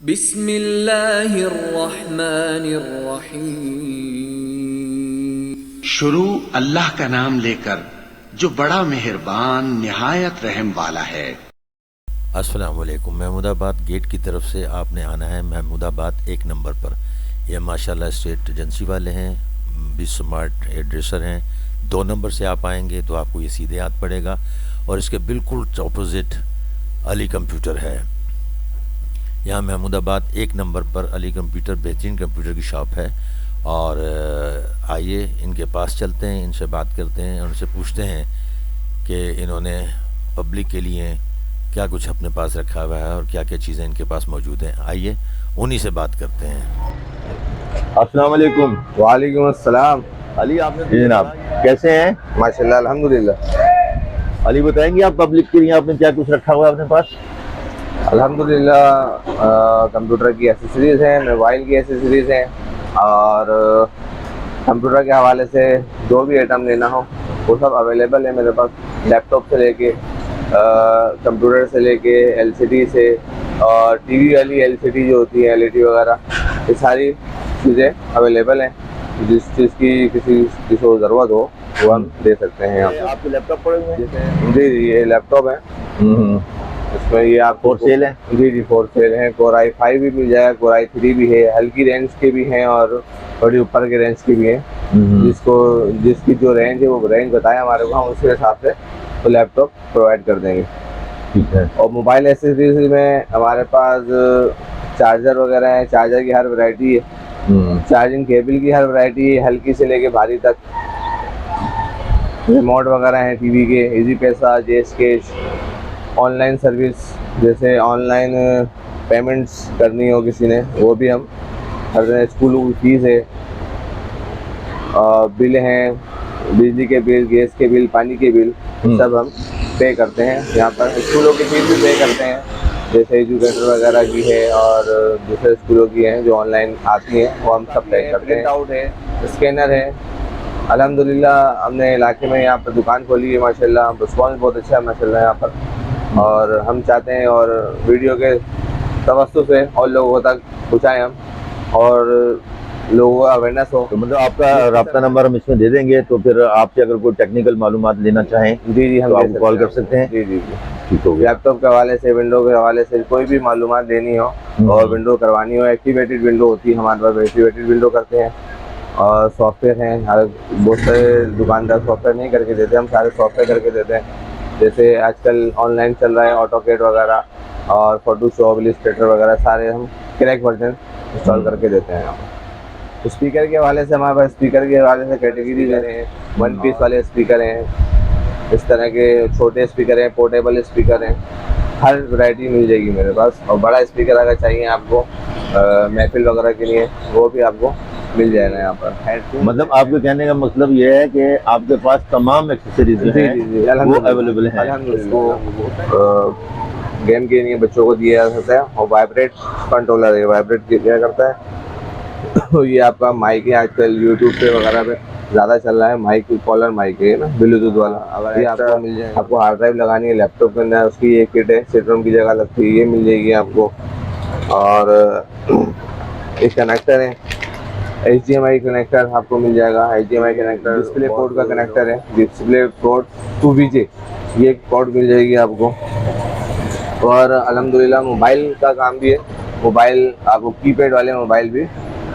बिस्मिल्लाहिर्रहमानिर्रहीम। शुरू अल्लाह का नाम लेकर जो बड़ा मेहरबान निहायत रहम वाला है। अस्सलाम वालेकुम। महमूदाबाद गेट की तरफ से आपने आना है महमूदाबाद 1 नंबर पर। ये माशाल्लाह स्टेट एजेंसी वाले हैं, भी स्मार्ट एड्रेसर हैं। 2 नंबर से आप आएंगे तो आपको ये सीधे हाथ पड़ेगा और इसके बिल्कुल अपोजिट अली कंप्यूटर है। यहाँ महमूदाबाद 1 नंबर पर अली कंप्यूटर बेहतरीन कंप्यूटर की शॉप है। और आइए इनके पास चलते हैं, इनसे बात करते हैं और उनसे पूछते हैं कि इन्होंने पब्लिक के लिए क्या कुछ अपने पास रखा हुआ है और क्या क्या चीज़ें इनके पास मौजूद हैं। आइए उन्हीं से बात करते हैं। अस्सलाम वालेकुम। वालेकुम अस्सलाम। अली आपने जी जनाब कैसे हैं? माशाल्लाह अल्हम्दुलिल्लाह। अली बताएंगे आप पब्लिक के लिए आपने क्या कुछ रखा हुआ है अपने पास? अल्हम्दुलिल्लाह कंप्यूटर की एसेसरीज़ हैं, मोबाइल की एसेसरीज़ हैं और कंप्यूटर के हवाले से जो भी आइटम लेना हो वो सब अवेलेबल है मेरे पास। लैपटॉप से लेके कंप्यूटर से लेके एलसीडी से और टीवी वाली एलसीडी जो होती है एलईडी वगैरह, ये सारी चीज़ें अवेलेबल हैं। जिस चीज़ की किसी को ज़रूरत हो वो हम दे सकते हैं। यहाँ आपके लैपटॉप पड़े हुए हैं? जी ये लैपटॉप है। इसमें ये आप फॉर सेल है? जी फॉर सेल है। Core i5 भी मिल जाएगा, Core i3 भी है, हल्की रेंज के भी हैं और बड़ी ऊपर के रेंज की भी है। जिसकी जो रेंज है वो रेंज बताएं हमारे को, हम उसके हिसाब से तो लैपटॉप प्रोवाइड कर देंगे। ठीक है। और मोबाइल एसेसरीज में हमारे पास चार्जर वगैरह है, चार्जर की हर वैरायटी है, चार्जिंग केबल की हर वैरायटी है, हल्की से लेके भारी तक। रिमोट वगैरह हैं टीवी के, इजी पैसा, जेस्केच, ऑनलाइन सर्विस, जैसे ऑनलाइन पेमेंट्स करनी हो किसी ने वो भी हम हर दिन। स्कूलों की फीस है, बिल हैं, बिजली के बिल, गैस के बिल, पानी के बिल, सब हम पे करते हैं यहाँ पर। स्कूलों की फीस भी पे करते हैं, जैसे एजुकेटर वगैरह की है और दूसरे स्कूलों की हैं जो ऑनलाइन आती हैं वो हम सब पे करते हैं। प्रिंट आउट है, स्कैनर है। अल्हम्दुलिल्लाह हमने इलाके में यहाँ पर दुकान खोली है माशाल्लाह, रिस्पॉन्स बहुत अच्छा है माशाल्लाह यहाँ पर। और हम चाहते हैं और वीडियो के तवज्जुह से और लोगों तक पहुँचाएँ हम और लोगों को अवेयरनेस हो। तो मतलब आपका राब्ता नंबर हम इसमें दे देंगे, तो फिर आपसे अगर कोई टेक्निकल मालूमात लेना चाहें जी हम तो आपको कॉल कर सकते हैं। जी ठीक हो गया। लैपटॉप के हवाले से, विंडो के हवाले से कोई भी मालूमात देनी हो और विंडो करवानी हो, एक्टिवेटेड विंडो होती है हमारे पास, एक्टिवेटेड विंडो करते हैं। और सॉफ्टवेयर हैं, बहुत सारे दुकानदार सॉफ्टवेयर नहीं करके देते, हम सारे सॉफ्टवेयर करके देते हैं। जैसे आजकल ऑनलाइन चल रहा है ऑटोकेड वगैरह और फोटोशॉप, इलस्ट्रेटर वगैरह, सारे हम क्रैक वर्जन इंस्टॉल करके देते हैं। स्पीकर के हवाले से हमारे पास स्पीकर के हवाले से कैटेगरी दे रहे हैं। 1 पीस वाले स्पीकर हैं, इस तरह के छोटे स्पीकर हैं, पोर्टेबल स्पीकर हैं, हर वैरायटी मिल जाएगी मेरे पास। और बड़ा स्पीकर अगर चाहिए आपको महफिल वगैरह के लिए वो भी आपको मिल जाएगा यहाँ पर। मतलब आपके कहने का मतलब ये है कि आपके पास तमाम एक्सेसरीज जो हैं वो अवेलेबल हैं। गेम के लिए बच्चों को दिया जा सकता है। और वाइब्रेट कंट्रोलर है, वाइब्रेट किया करता है। तो ये आपका माइक है, आजकल यूट्यूब पे वगैरह पे ज़्यादा चल रहा है माइक, कॉलर माइक है ना, ब्लूटूथ वाला। अगर ये आपको मिल जाए, आपको हार्ड ड्राइव लगानी है लैपटॉप के अंदर, उसकी ये किट है, सीट-रोम की जगह लगती है, ये मिल जाएगी आपको। और एक कनेक्टर है, HDMI कनेक्टर आपको मिल जाएगा। HDMI कनेक्टर, डिस्प्ले पोर्ट का कनेक्टर है, डिस्प्ले पोर्ट 2VJ, ये पोर्ट मिल जाएगी आपको। और अल्हम्दुलिल्लाह मोबाइल का काम भी है, मोबाइल आपको कीपैड वाले मोबाइल भी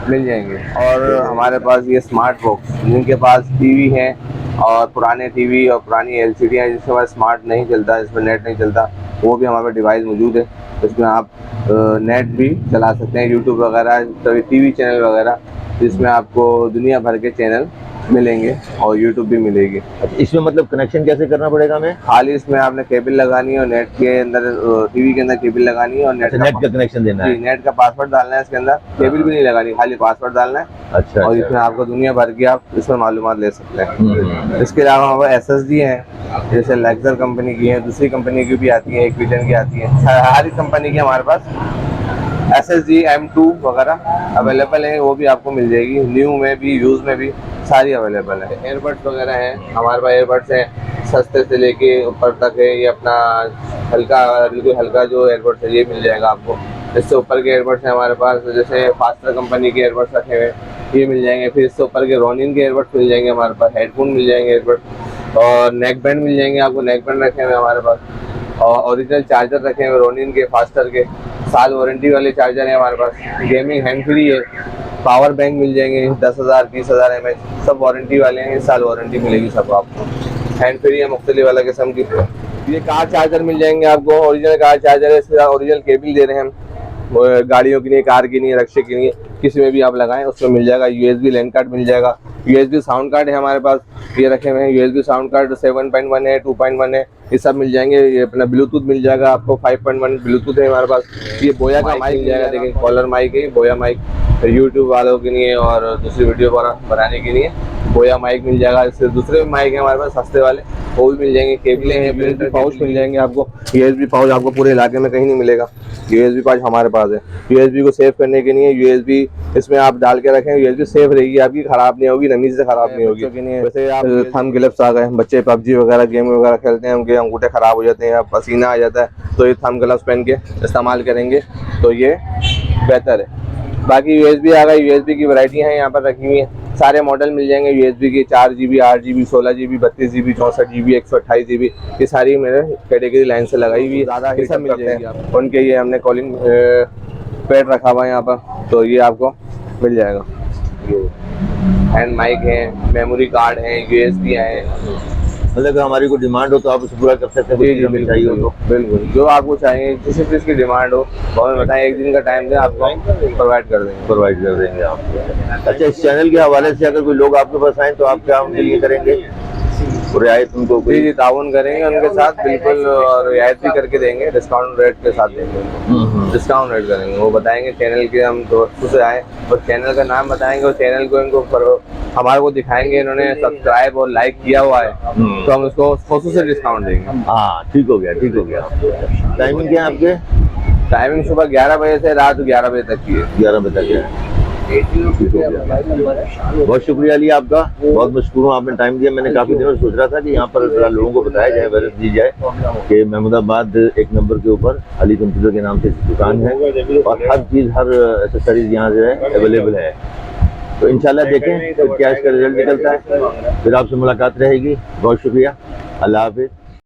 मिल जाएंगे। और हमारे पास ये स्मार्ट बॉक्स, जिनके पास टीवी है और पुराने टीवी और पुरानी LCD हैं जिसके पास स्मार्ट नहीं चलता, जिसमें नेट नहीं चलता, वो भी हमारे पास डिवाइस मौजूद है। इसमें आप नेट भी चला सकते हैं, यूट्यूब वगैरह, तो TV चैनल वगैरह, जिसमें आपको दुनिया भर के चैनल मिलेंगे और यूट्यूब भी मिलेगी। अच्छा, इसमें मतलब कनेक्शन कैसे करना पड़ेगा हमें? खाली इसमें आपने केबल लगानी है और नेट के अंदर, टीवी के अंदर केबल लगानी है और नेट का कनेक्शन देना है। नेट का पासवर्ड डालना है इसके अंदर, केबल भी नहीं लगानी, खाली पासवर्ड डालना है। अच्छा। और इसमें आपको दुनिया भर की आप इसमें मालूमात ले सकते हैं। इसके अलावा हमारे SSD हैं, जैसे लेक्सर कंपनी की है, दूसरी कंपनी की भी आती है, एक्विजन की आती है, हर कंपनी की हमारे पास SSD M2 वगैरह अवेलेबल है, वो भी आपको मिल जाएगी। न्यू में भी, यूज़ में भी, सारी अवेलेबल है। एयरबड्स वगैरह हैं हमारे पास, एयरबड्स हैं सस्ते से लेके ऊपर तक है। ये अपना हल्का, बिल्कुल हल्का जो एयरबड्स है ये मिल जाएगा आपको। इससे ऊपर के एयरबड्स हैं हमारे पास, जैसे फास्टर कंपनी के एयरबड्स रखे हुए ये मिल जाएंगे। फिर इससे ऊपर के रोनिन के एयरबड्स मिल जाएंगे हमारे पास, हेडफोन मिल जाएंगे एयरबड, और नेक बैंड मिल जाएंगे आपको, नेक बैंड रखे हुए हमारे पास, और ओरिजिनल चार्जर रखे हुए रोनिन के फास्टर के, साल वारंटी वाले चार्जर हैं हमारे पास। गेमिंग हैंड फ्री है, पावर बैंक मिल जाएंगे 10,000 20,000 mAh, सब वारंटी वाले हैं, साल वारंटी मिलेगी सब आपको। हैंड फ्री है मुख्तलिफ वाला किस्म की। ये कार चार्जर मिल जाएंगे आपको, ओरिजिनल कार चार्जर है, इसके ओरिजिनल केबल दे रहे हैं हम, गाड़ियों की नहीं, कार की नहीं, रक्शे की नहीं, किसी में भी आप लगाएं उसमें मिल जाएगा। USB लैंड कार्ड मिल जाएगा, USB साउंड कार्ड है हमारे पास, ये रखे हुए हैं USB साउंड कार्ड 7.1 है, 2.1 है, ये सब मिल जाएंगे। ये अपना ब्लूटूथ मिल जाएगा आपको, 5.1 ब्लूटूथ है हमारे पास। ये बोया का माइक मिल जाएगा, देखिए कॉलर माइक है, बोया माइक यूट्यूब वालों के लिए और दूसरी वीडियो बनाने के लिए बोया माइक मिल जाएगा। इससे दूसरे माइक है हमारे पास सस्ते वाले, वो भी मिल जाएंगे। केबलें हैं, प्रिंटर पाउच मिल जाएंगे आपको, USB पाउच आपको पूरे इलाके में कहीं नहीं मिलेगा, USB पाउच हमारे पास है। USB को सेव करने के लिए USB इसमें आप डाल के रखें, USB सेफ रहेगी आपकी, खराब नहीं होगी, नमी से खराब नहीं होगी। वैसे आप थंब ग्लव्स आ गए, बच्चे PUBG वगैरह गेम वगैरह खेलते हैं, उनके अंगूठे खराब हो जाते हैं, पसीना आ जाता है, तो ये थंब ग्लव्स पहन के इस्तेमाल करेंगे तो ये बेहतर है। बाकी USB आ गए, USB की वैरायटियाँ हैं यहाँ पर रखी हुई हैं, सारे मॉडल मिल जाएंगे USB के, 4GB 8GB 16GB 32GB 64GB 128GB, ये सारी मेरे कैटेगरी लाइन से लगाई हुई है, ज़्यादा ही सब मिल जाएंगे आप। उनके ये हमने कॉलिंग पैड रखा हुआ है यहाँ पर, तो ये आपको मिल जाएगा। हैंड माइक है, मेमोरी कार्ड है, USB है, मतलब हमारी कोई डिमांड हो तो आप उसे पूरा कर सकते हैं। जी बिल्कुल चाहिए हो तो बिल्कुल, जो आपको चाहिए किसी चीज़ की डिमांड हो तो हमें बताएं, एक दिन का टाइम दें, आपको प्रोवाइड कर देंगे आप। अच्छा, इस चैनल के हवाले से अगर कोई लोग आपके पास आए तो आप क्या उनके लिए करेंगे, रियायत उनको? जी ताउन करेंगे उनके साथ बिल्कुल, और रियायत भी करके देंगे, डिस्काउंट रेट के साथ देंगे उनको, डिस्काउंट रेट करेंगे। वो बताएंगे चैनल के हम दोस्तों से आए और चैनल का नाम बताएंगे, और चैनल को इनको हमारे को दिखाएंगे, इन्होंने सब्सक्राइब और लाइक किया हुआ है तो हम उसको खसूसी डिस्काउंट देंगे। हाँ ठीक हो गया, ठीक हो गया। टाइमिंग क्या है आपके? टाइमिंग सुबह 11 बजे से रात 11 बजे तक की है। 11 बजे तक है। बहुत शुक्रिया अली आपका, बहुत मशहूर हूँ, आपने टाइम दिया। मैंने काफ़ी दिनों से सोच रहा था कि यहाँ पर जरा लोगों को बताया जाए, वजह दी जाए कि महमूदाबाद 1 नंबर के ऊपर अली कंप्यूटर के नाम से दुकान है और हर चीज़, हर एसेसरीज यहाँ जो है अवेलेबल है। तो इंशाल्लाह देखें तो क्या इसका रिजल्ट निकलता है, फिर आपसे मुलाकात रहेगी। बहुत शुक्रिया, अल्लाह हाफिज़।